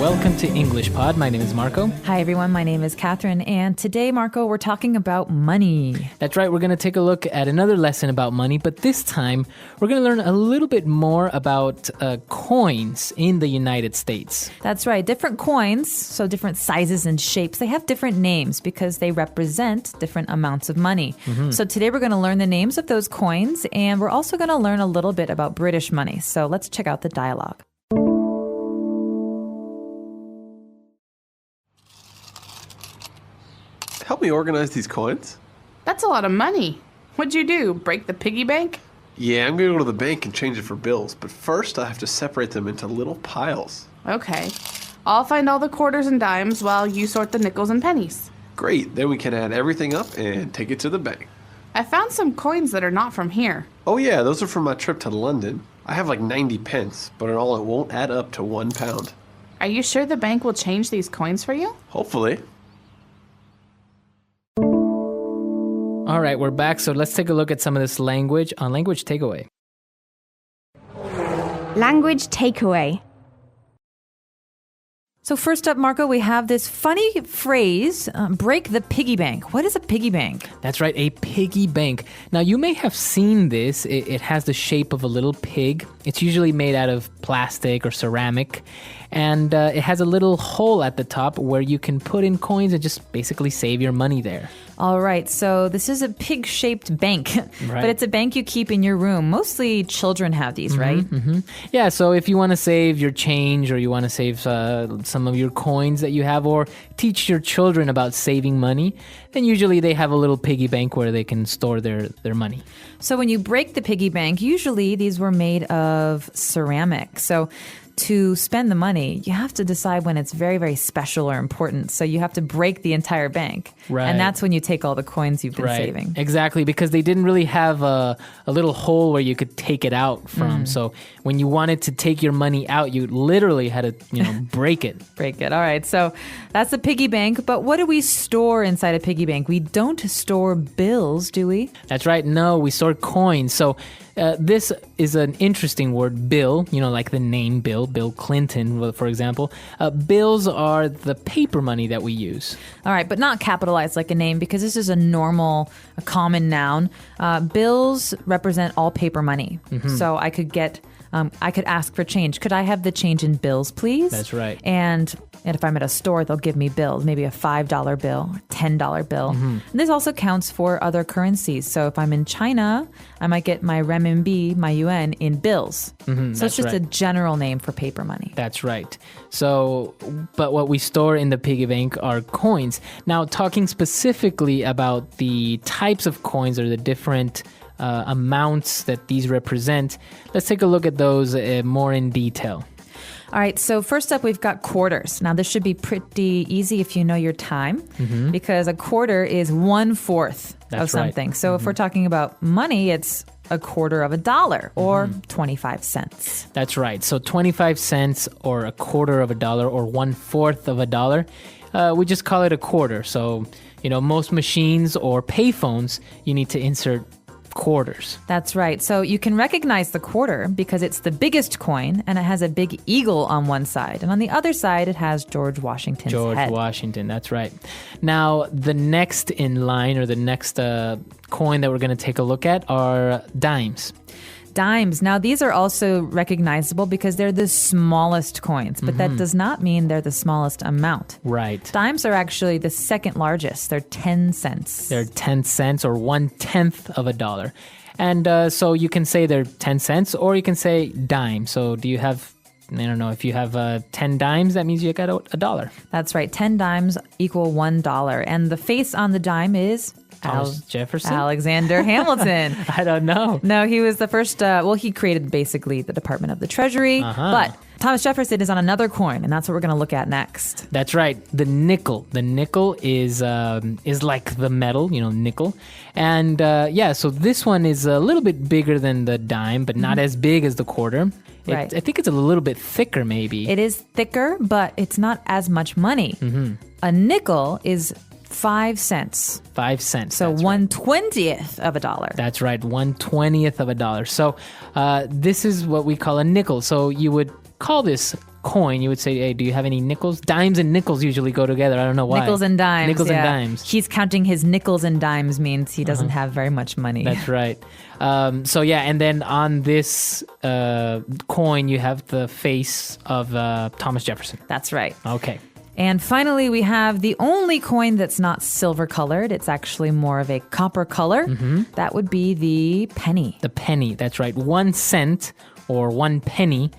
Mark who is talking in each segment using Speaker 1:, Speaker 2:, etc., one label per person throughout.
Speaker 1: welcome to English Pod. My name is Marco.
Speaker 2: Hi everyone, my name is Catherine, and today, Marco, we're talking about money.
Speaker 1: That's right, we're going to take a look at another lesson about money, but this time we're going to learn a little bit more about coins in the United States.
Speaker 2: That's right, different coins, so different sizes and shapes, they have different names because they represent different amounts of money. So today we're going to learn the names of those coins, and we're also going to learn a little bit about British money. So let's check out the dialogue.
Speaker 3: Help me organize these coins?
Speaker 4: That's a lot of money. What'd you do, break the piggy bank?
Speaker 3: Yeah, I'm going to go to the bank and change it for bills, but first I have to separate them into little piles.
Speaker 4: Okay. I'll find all the quarters and dimes while you sort the nickels and pennies.
Speaker 3: Great, then we can add everything up and take it to the bank.
Speaker 4: I found some coins that are not from here.
Speaker 3: Oh yeah, those are from my trip to London. I have like 90 pence, but in all it won't add up to £1.
Speaker 4: Are you sure the bank will change these coins for you?
Speaker 3: Hopefully.
Speaker 1: All right, we're back, so let's take a look at some of this language on Language Takeaway.
Speaker 5: Language takeaway.
Speaker 2: So first up, Marco, we have this funny phrase, break the piggy bank. What is a piggy bank?
Speaker 1: That's right, a piggy bank. Now, you may have seen this. It has the shape of a little pig. It's usually made out of plastic or ceramic. And it has a little hole at the top where you can put in coins and just basically save your money there.
Speaker 2: All right, so this is a pig-shaped bank, but it's a bank you keep in your room. Mostly children have these, right?
Speaker 1: Yeah, so if you want to save your change or you want to save some of your coins that you have or teach your children about saving money, then usually they have a little piggy bank where they can store their money.
Speaker 2: So when you break the piggy bank, usually these were made of ceramic. So to spend the money, you have to decide when it's very, very special or important. So you have to break the entire bank.
Speaker 1: Right.
Speaker 2: And that's when you take all the coins you've been saving.
Speaker 1: Exactly, because they didn't really have a little hole where you could take it out from. So when you wanted to take your money out, you literally had to, break it.
Speaker 2: Break it. All right. So that's the piggy bank. But what do we store inside a piggy bank? We don't store bills, do we?
Speaker 1: That's right. No, we store coins. So this is an interesting word, bill, like the name Bill Clinton, for example. Bills are the paper money that we use.
Speaker 2: All right, but not capitalized like a name because this is a common noun. Bills represent all paper money. So I could ask for change. Could I have the change in bills, please?
Speaker 1: That's right.
Speaker 2: And if I'm at a store, they'll give me bills, maybe a $5 bill, a $10 bill. And this also counts for other currencies. So if I'm in China, I might get my renminbi, my yuan, in bills. So it's just a general name for paper money.
Speaker 1: That's right. So, but what we store in the piggy bank are coins. Now, talking specifically about the types of coins or the different amounts that these represent, let's take a look at those more in detail.
Speaker 2: All right, so first up, we've got quarters. Now, this should be pretty easy if you know your time, because a quarter is 1/4 of something.
Speaker 1: Right.
Speaker 2: So if we're talking about money, it's a quarter of a dollar or 25 cents.
Speaker 1: That's right. So 25 cents or a quarter of a dollar or 1/4 of a dollar, we just call it a quarter. So, most machines or payphones, you need to insert quarters.
Speaker 2: That's right. So you can recognize the quarter because it's the biggest coin and it has a big eagle on one side. And on the other side, it has George Washington's head.
Speaker 1: George Washington, that's right. Now, the next in line or the next coin that we're going to take a look at are dimes.
Speaker 2: Dimes. Now, these are also recognizable because they're the smallest coins, but that does not mean they're the smallest amount.
Speaker 1: Right.
Speaker 2: Dimes are actually the second largest. They're 10 cents.
Speaker 1: They're 10 cents or 1/10 of a dollar. And so you can say they're 10 cents or you can say dime. So do you have, I don't know, if you have 10 dimes, that means you got a dollar.
Speaker 2: That's right. 10 dimes equal $1. And the face on the dime is
Speaker 1: Thomas Jefferson?
Speaker 2: Alexander Hamilton.
Speaker 1: I don't know.
Speaker 2: No, he was the first, he created basically the Department of the Treasury, but Thomas Jefferson is on another coin, and that's what we're going to look at next.
Speaker 1: That's right, the nickel. The nickel is like the metal, nickel. And so this one is a little bit bigger than the dime, but not as big as the quarter.
Speaker 2: Right.
Speaker 1: I think it's a little bit thicker, maybe.
Speaker 2: It is thicker, but it's not as much money. A nickel is 5 cents.
Speaker 1: 5 cents.
Speaker 2: So 1/20th of a dollar.
Speaker 1: That's right, 1/20th of a dollar. So this is what we call a nickel. So you would call this coin, you would say, hey, do you have any nickels? Dimes and nickels usually go together. I don't know why.
Speaker 2: Nickels and dimes.
Speaker 1: Nickels
Speaker 2: yeah.
Speaker 1: and dimes.
Speaker 2: He's counting his nickels and dimes means he doesn't have very much money.
Speaker 1: That's right. So yeah, and then on this coin, you have the face of Thomas Jefferson.
Speaker 2: That's right.
Speaker 1: Okay.
Speaker 2: And finally, we have the only coin that's not silver colored. It's actually more of a copper color. That would be the penny.
Speaker 1: The penny, that's right. 1 cent or 1 penny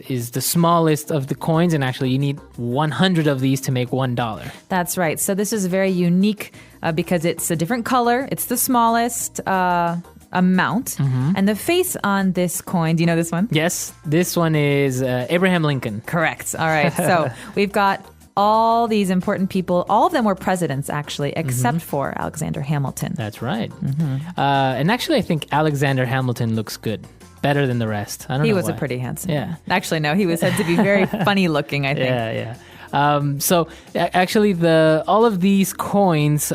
Speaker 1: is the smallest of the coins, and actually you need 100 of these to make $1.
Speaker 2: That's right. So this is very unique because it's a different color. It's the smallest amount. And the face on this coin, do you know this one?
Speaker 1: Yes, this one is Abraham Lincoln.
Speaker 2: Correct. All right. So we've got all these important people. All of them were presidents, actually, except for Alexander Hamilton.
Speaker 1: That's right. And actually, I think Alexander Hamilton looks good. Better than the rest. I don't know
Speaker 2: He was
Speaker 1: why.
Speaker 2: a pretty handsome
Speaker 1: Yeah.
Speaker 2: man. Actually, no, he was said to be very funny looking, I think.
Speaker 1: Yeah. So actually, all of these coins,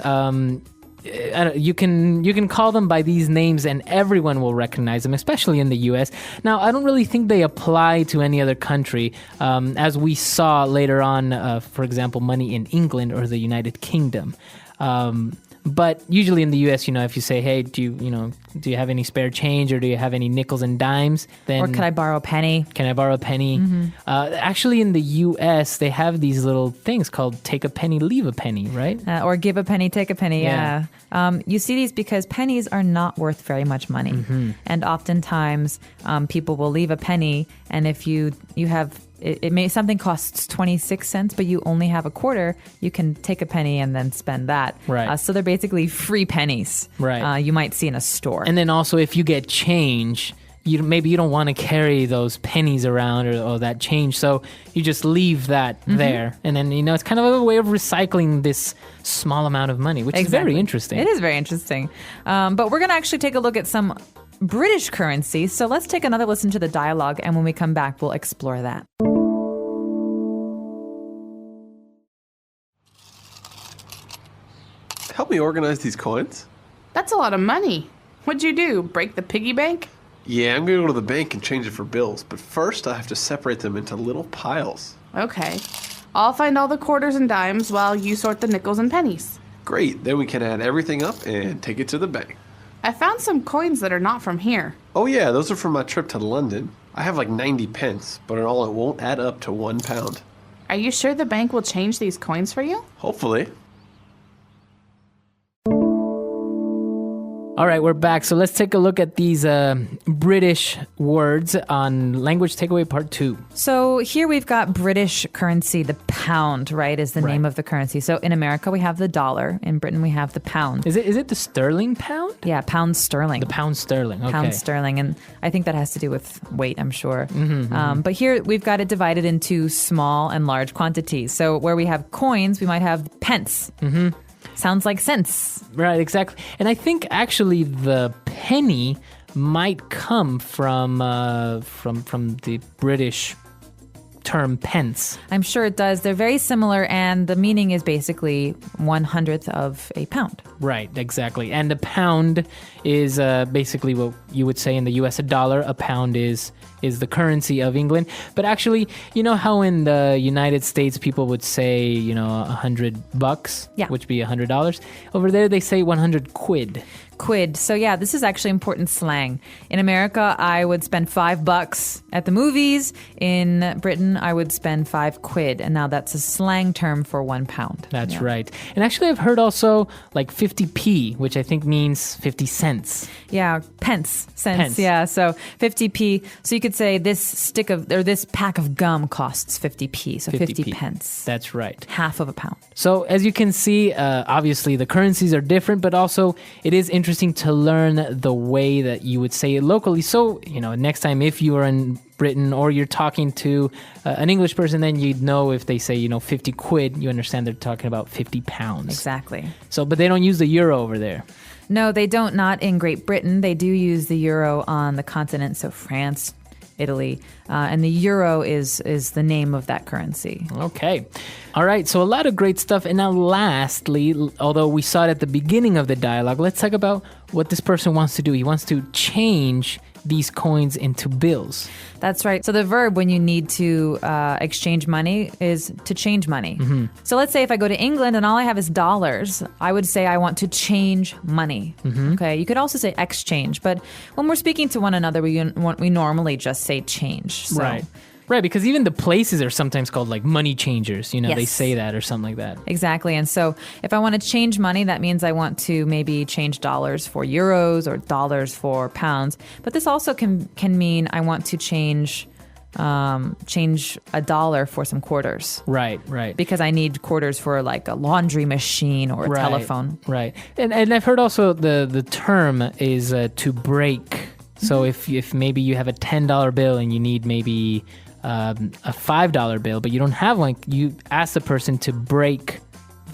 Speaker 1: you can call them by these names, and everyone will recognize them, especially in the U.S. Now, I don't really think they apply to any other country, as we saw later on. For example, money in England or the United Kingdom. But usually in the U.S., if you say, "Hey, do you have any spare change, or do you have any nickels and dimes?" Then
Speaker 2: Or could I borrow a penny?
Speaker 1: Can I borrow a penny? Actually, in the U.S., they have these little things called "take a penny, leave a penny," right?
Speaker 2: Or give a penny, take a penny.
Speaker 1: Yeah.
Speaker 2: You see these because pennies are not worth very much money, and oftentimes people will leave a penny, and if you have something costs 26 cents, but you only have a quarter, you can take a penny and then spend that.
Speaker 1: Right.
Speaker 2: So they're basically free pennies.
Speaker 1: Right.
Speaker 2: You might see in a store.
Speaker 1: And then also, if you get change, maybe you don't want to carry those pennies around or that change, so you just leave that there. And then, it's kind of a way of recycling this small amount of money, which is very interesting.
Speaker 2: It is very interesting. But we're going to actually take a look at some British currency. So let's take another listen to the dialogue, and when we come back, we'll explore that.
Speaker 3: Help me organize these coins.
Speaker 4: That's a lot of money. What'd you do? Break the piggy bank?
Speaker 3: Yeah, I'm going to go to the bank and change it for bills, but first I have to separate them into little piles.
Speaker 4: Okay. I'll find all the quarters and dimes while you sort the nickels and pennies.
Speaker 3: Great, then we can add everything up and take it to the bank.
Speaker 4: I found some coins that are not from here.
Speaker 3: Oh yeah, those are from my trip to London. I have like 90 pence, but in all it won't add up to £1.
Speaker 4: Are you sure the bank will change these coins for you?
Speaker 3: Hopefully.
Speaker 1: All right, we're back. So let's take a look at these British words on Language Takeaway Part 2.
Speaker 2: So here we've got British currency. The pound, right, is the name of the currency. So in America, we have the dollar. In Britain, we have the pound.
Speaker 1: Is it the sterling pound?
Speaker 2: Yeah, pound sterling.
Speaker 1: The pound sterling, okay.
Speaker 2: Pound sterling. And I think that has to do with weight, I'm sure. But here we've got it divided into small and large quantities. So where we have coins, we might have pence. Sounds like cents.
Speaker 1: Right, exactly. And I think actually the penny might come from the British term pence.
Speaker 2: I'm sure it does. They're very similar, and the meaning is basically 1/100th of a pound.
Speaker 1: Right, exactly. And a pound is basically what you would say in the U.S. a dollar. A pound is the currency of England. But actually, you know how in the United States people would say, $100,
Speaker 2: Yeah.
Speaker 1: which would be $100? Over there they say 100 quid.
Speaker 2: Quid. So yeah, this is actually important slang. In America, I would spend $5 at the movies. In Britain, I would spend 5 quid. And now that's a slang term for £1.
Speaker 1: That's
Speaker 2: Yeah.
Speaker 1: right. And actually I've heard also like 50p, which I think means 50 cents.
Speaker 2: Yeah, cents.
Speaker 1: Pence.
Speaker 2: Yeah, so 50p. So you could say this pack of gum costs 50p. So 50 pence.
Speaker 1: That's right.
Speaker 2: Half of a pound.
Speaker 1: So as you can see, obviously the currencies are different, but also it is interesting to learn the way that you would say it locally. So, next time if you are in Britain or you're talking to an English person, then you'd know if they say, 50 quid, you understand they're talking about 50 pounds.
Speaker 2: Exactly.
Speaker 1: So, but they don't use the euro over there.
Speaker 2: No, they don't. Not in Great Britain. They do use the euro on the continent. So France, Italy, and the euro is the name of that currency.
Speaker 1: Okay. All right, so a lot of great stuff. And now lastly, although we saw it at the beginning of the dialogue, let's talk about what this person wants to do. He wants to change these coins into bills.
Speaker 2: That's right. So the verb when you need to exchange money is to change money. So let's say if I go to England and all I have is dollars, I would say I want to change money. Okay. You could also say exchange, but when we're speaking to one another, we normally just say change. So.
Speaker 1: Right, because even the places are sometimes called like money changers. You know, they
Speaker 2: Yes.
Speaker 1: say that or something like that.
Speaker 2: Exactly. And so if I want to change money, that means I want to maybe change dollars for euros or dollars for pounds. But this also can mean I want to change a dollar for some quarters.
Speaker 1: Right.
Speaker 2: Because I need quarters for like a laundry machine or a telephone.
Speaker 1: Right. And I've heard also the term is to break. So if maybe you have a $10 bill and you need maybe a $5 bill, but you don't have one, you ask the person to break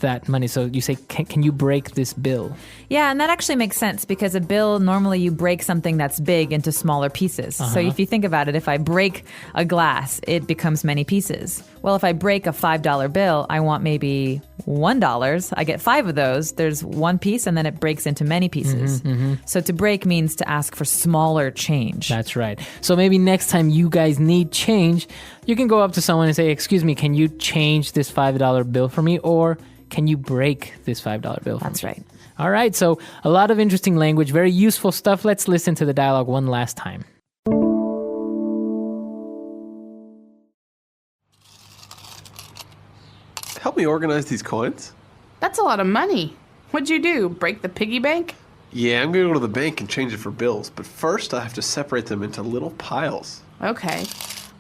Speaker 1: that money. So you say, can you break this bill?
Speaker 2: Yeah, and that actually makes sense because a bill, normally you break something that's big into smaller pieces. So if you think about it, if I break a glass, it becomes many pieces. Well, if I break a $5 bill, I want maybe $1. I get 5 of those. There's one piece and then it breaks into many pieces. So to break means to ask for smaller change.
Speaker 1: That's right. So maybe next time you guys need change, you can go up to someone and say, excuse me, can you change this $5 bill for me? Or can you break this $5 bill for me?
Speaker 2: That's right.
Speaker 1: All right, so a lot of interesting language, very useful stuff. Let's listen to the dialogue one last time.
Speaker 3: Help me organize these coins.
Speaker 4: That's a lot of money. What'd you do? Break the piggy bank?
Speaker 3: Yeah, I'm going to go to the bank and change it for bills, but first I have to separate them into little piles.
Speaker 4: Okay.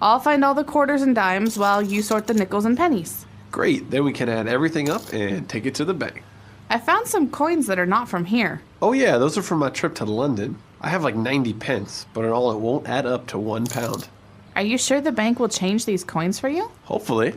Speaker 4: I'll find all the quarters and dimes while you sort the nickels and pennies.
Speaker 3: Great, then we can add everything up and take it to the bank.
Speaker 4: I found some coins that are not from here.
Speaker 3: Oh yeah, those are from my trip to London. I have like 90 pence, but in all it won't add up to £1.
Speaker 4: Are you sure the bank will change these coins for you?
Speaker 3: Hopefully.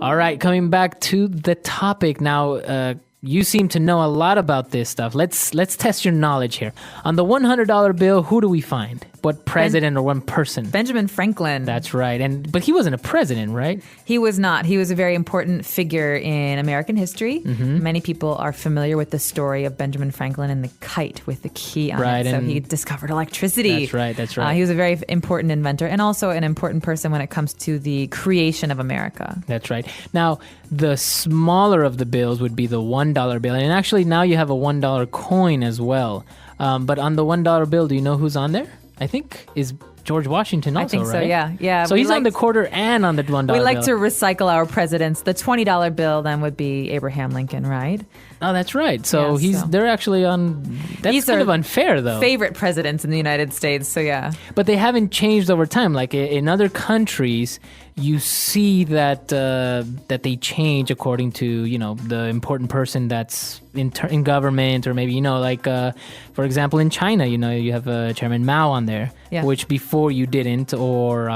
Speaker 1: All right, coming back to the topic now. You seem to know a lot about this stuff. Let's test your knowledge here. On the $100 bill, who do we find? What president or one person?
Speaker 2: Benjamin Franklin.
Speaker 1: That's right. But he wasn't a president, right?
Speaker 2: He was not. He was a very important figure in American history. Many people are familiar with the story of Benjamin Franklin and the kite with the key on it. So he discovered electricity.
Speaker 1: That's right.
Speaker 2: He was a very important inventor and also an important person when it comes to the creation of America.
Speaker 1: That's right. Now, the smaller of the bills would be the $1 bill. And actually, now you have a $1 coin as well. But on the $1 bill, do you know who's on there? I think is George Washington also,
Speaker 2: I think so,
Speaker 1: right?
Speaker 2: yeah.
Speaker 1: So he's on the quarter and on the $1 bill.
Speaker 2: We like to recycle our presidents. The $20 bill then would be Abraham Lincoln, right?
Speaker 1: Oh, that's right. So they're actually on. That's kind of unfair, though.
Speaker 2: Favorite presidents in the United States. So yeah.
Speaker 1: But they haven't changed over time. Like in other countries, you see that they change according to the important person that's in government, or maybe like for example in China, you have Chairman Mao on there, which before you didn't, or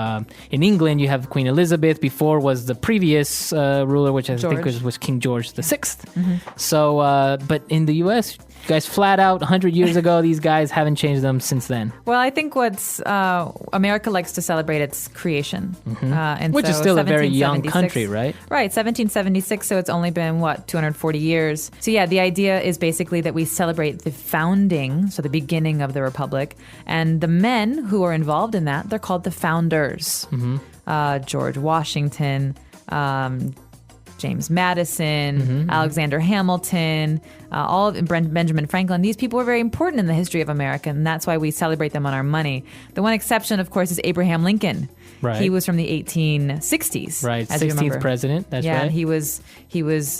Speaker 1: in England you have Queen Elizabeth. Before was the previous ruler, which I think was King George VI. So, but in the U.S., you guys flat out 100 years ago, these guys haven't changed them since then.
Speaker 2: Well, I think America likes to celebrate its creation. And
Speaker 1: which
Speaker 2: so
Speaker 1: is still a very young country, right?
Speaker 2: Right, 1776, so it's only been, 240 years. So yeah, the idea is basically that we celebrate the founding, so the beginning of the Republic, and the men who are involved in that, they're called the founders. George Washington, James Madison, Alexander Hamilton, all of Benjamin Franklin. These people were very important in the history of America, and that's why we celebrate them on our money. The one exception, of course, is Abraham Lincoln.
Speaker 1: Right.
Speaker 2: He was from the 1860s.
Speaker 1: Right,
Speaker 2: as you
Speaker 1: 16th
Speaker 2: remember.
Speaker 1: president. That's right.
Speaker 2: Yeah, and he was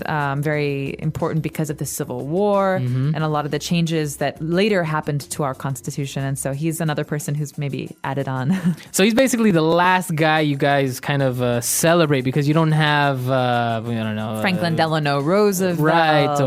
Speaker 2: very important because of the Civil War and a lot of the changes that later happened to our Constitution. And so he's another person who's maybe added on.
Speaker 1: So he's basically the last guy you guys kind of celebrate, because you don't have, I don't know,
Speaker 2: Franklin Delano Roosevelt.
Speaker 1: Right,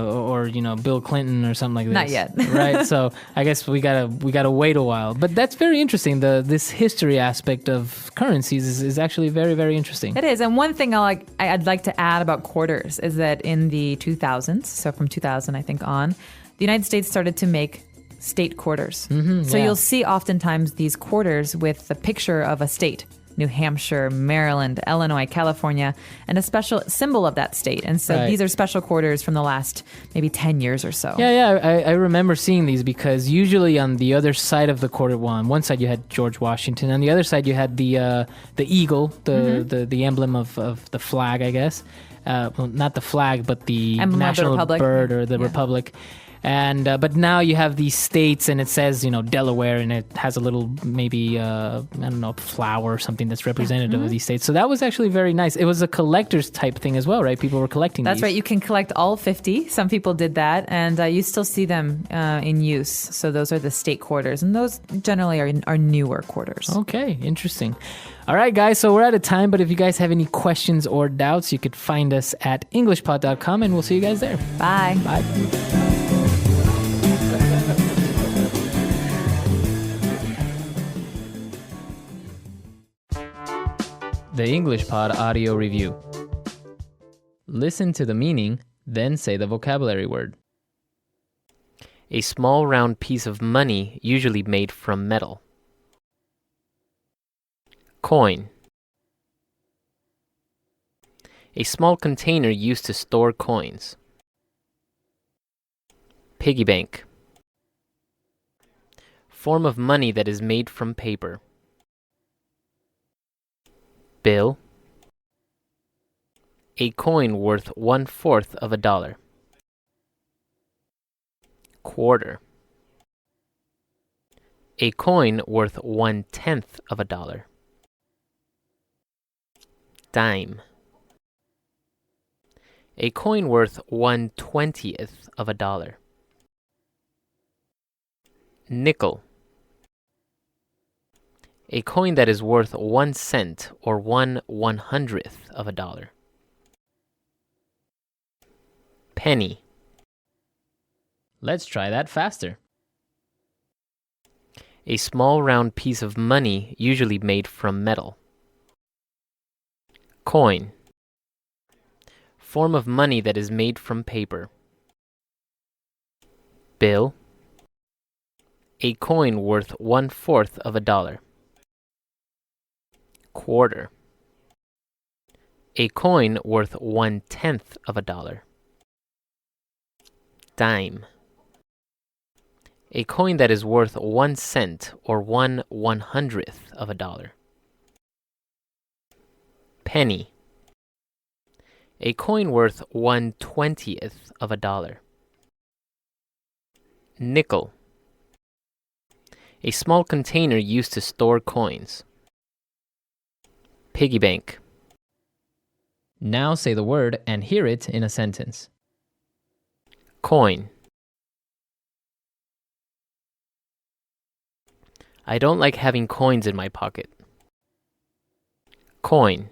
Speaker 1: or Bill Clinton or something like this.
Speaker 2: Not yet.
Speaker 1: Right, so I guess we gotta wait a while. But that's very interesting. This history aspect of currencies is actually very, very interesting.
Speaker 2: It is. And one thing I'd like to add about quarters is that in the 2000s, so from 2000 I think on, the United States started to make state quarters. So you'll see oftentimes these quarters with the picture of a state. New Hampshire, Maryland, Illinois, California, and a special symbol of that state. And so
Speaker 1: Right.
Speaker 2: these are special quarters from the last maybe 10 years or so.
Speaker 1: Yeah, I remember seeing these because usually on the other side of the quarter, well, on one side you had George Washington, on the other side you had the eagle, the emblem of the flag, I guess. Well, not the flag, but the
Speaker 2: Emblem of the
Speaker 1: national
Speaker 2: republic.
Speaker 1: bird or the
Speaker 2: Yeah.
Speaker 1: republic. And but now you have these states, and it says Delaware, and it has a little maybe I don't know, flower or something that's representative of these states. So that was actually very nice. It was a collector's type thing as well, right? People were collecting.
Speaker 2: That's
Speaker 1: these.
Speaker 2: right. You can collect all 50. Some people did that, and you still see them in use. So those are the state quarters, and those generally are newer quarters.
Speaker 1: Okay, interesting. All right, guys, so we're out of time, but if you guys have any questions or doubts, you could find us at englishpod.com, and we'll see you guys there.
Speaker 2: Bye.
Speaker 1: Bye. The English Pod Audio Review. Listen to the meaning, then say the vocabulary word.
Speaker 6: A small round piece of money usually made from metal. Coin. A small container used to store coins. Piggy bank. Form of money that is made from paper. Bill. A coin worth 1/4 of a dollar. Quarter. A coin worth 1/10 of a dollar. Dime. A coin worth 1/20th of a dollar. Nickel. A coin that is worth 1 cent or 1/100th of a dollar. Penny.
Speaker 1: Let's try that faster.
Speaker 6: A small round piece of money usually made from metal. Coin. Form of money that is made from paper. Bill. A coin worth 1/4 of a dollar. Quarter. A coin worth 1/10 of a dollar. Dime. A coin that is worth 1 cent or 1/100th of a dollar. Penny. A coin worth 1/20th of a dollar. Nickel. A small container used to store coins. Piggy bank.
Speaker 1: Now say the word and hear it in a sentence.
Speaker 6: Coin. I don't like having coins in my pocket. Coin.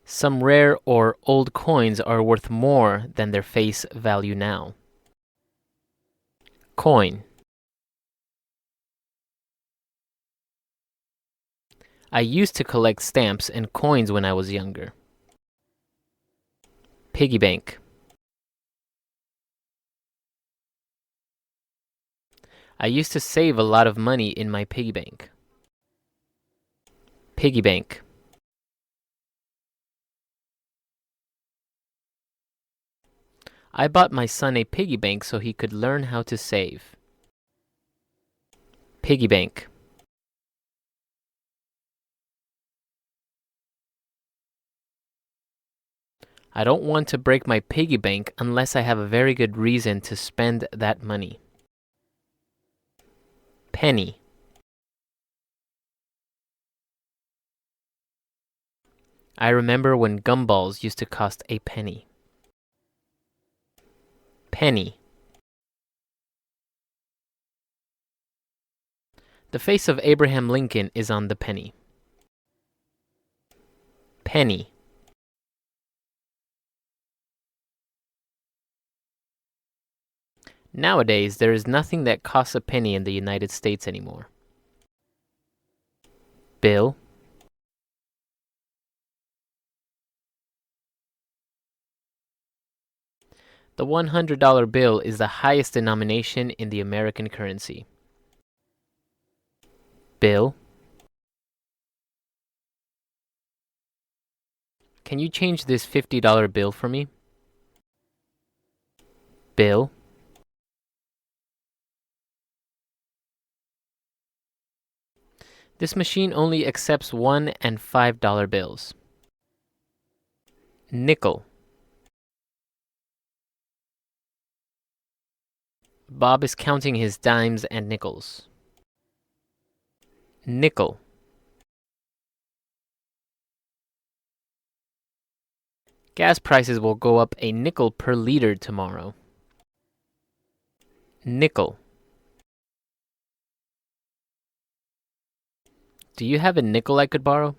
Speaker 6: Some rare or old coins are worth more than their face value now. Coin. I used to collect stamps and coins when I was younger. Piggy bank. I used to save a lot of money in my piggy bank. Piggy bank. I bought my son a piggy bank so he could learn how to save. Piggy bank. I don't want to break my piggy bank unless I have a very good reason to spend that money. Penny. I remember when gumballs used to cost a penny. Penny. The face of Abraham Lincoln is on the penny. Penny. Nowadays, there is nothing that costs a penny in the United States anymore. Bill. The $100 bill is the highest denomination in the American currency. Bill. Can you change this $50 bill for me? Bill. This machine only accepts $1 and $5 bills. Nickel. Bob is counting his dimes and nickels. Nickel. Gas prices will go up a nickel per liter tomorrow. Nickel. Do you have a nickel I could borrow?